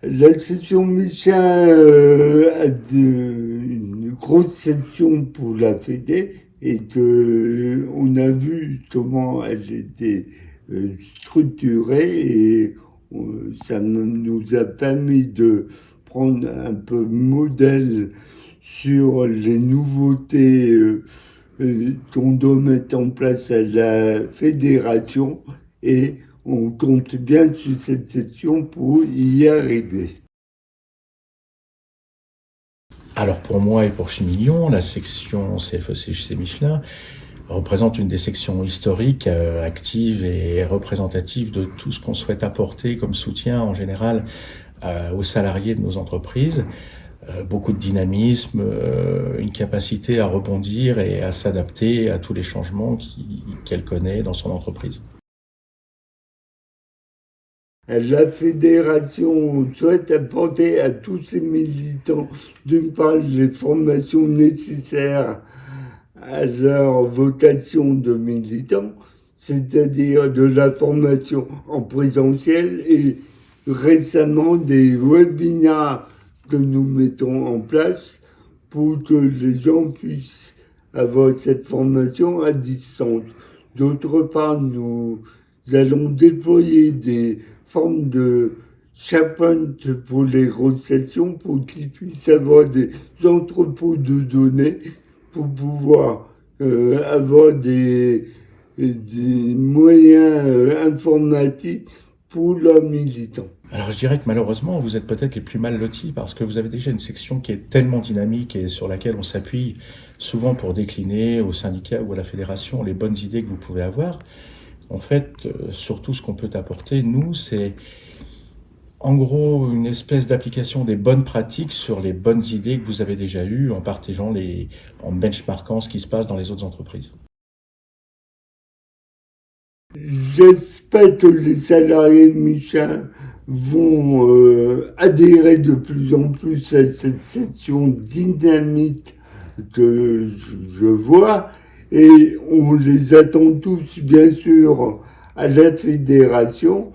La section Michelin a une grosse section pour la Fédé et on a vu comment elle était structurée et ça nous a permis de prendre un peu modèle sur les nouveautés qu'on doit mettre en place à la fédération et on compte bien sur cette section pour y arriver. Alors pour moi et pour Chimillon, la section CFECJC Michelin représente une des sections historiques, actives et représentatives de tout ce qu'on souhaite apporter comme soutien en général aux salariés de nos entreprises. Beaucoup de dynamisme, une capacité à rebondir et à s'adapter à tous les changements qu'elle connaît dans son entreprise. La fédération souhaite apporter à tous ses militants, d'une part, les formations nécessaires à leur vocation de militants, c'est-à-dire de la formation en présentiel et récemment des webinars que nous mettons en place pour que les gens puissent avoir cette formation à distance. D'autre part, nous allons déployer des formes de SharePoint pour les grosses sections pour qu'ils puissent avoir des entrepôts de données pour pouvoir avoir des moyens informatiques pour leurs militants. Alors je dirais que malheureusement, vous êtes peut-être les plus mal lotis parce que vous avez déjà une section qui est tellement dynamique et sur laquelle on s'appuie souvent pour décliner au syndicat ou à la fédération les bonnes idées que vous pouvez avoir. En fait, surtout ce qu'on peut apporter, nous, c'est en gros une espèce d'application des bonnes pratiques sur les bonnes idées que vous avez déjà eues en partageant en benchmarkant ce qui se passe dans les autres entreprises. J'espère que les salariés de Michelin vont adhérer de plus en plus à cette section dynamique que je vois et on les attend tous bien sûr à la fédération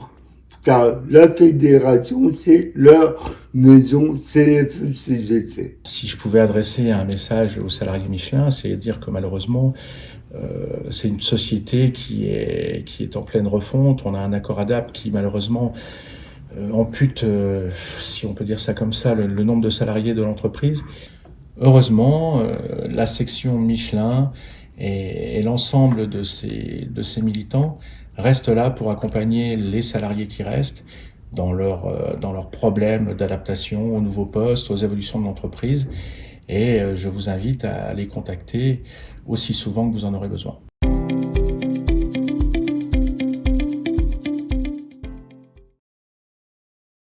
car la fédération c'est leur maison CFECJC. Si je pouvais adresser un message aux salariés Michelin, c'est dire que malheureusement, c'est une société qui est en pleine refonte. On a un accord ADAPT qui malheureusement ampute, si on peut dire ça comme ça, le nombre de salariés de l'entreprise. Heureusement, la section Michelin et l'ensemble de ces militants restent là pour accompagner les salariés qui restent dans leurs problèmes d'adaptation aux nouveaux postes, aux évolutions de l'entreprise. Et je vous invite à les contacter aussi souvent que vous en aurez besoin.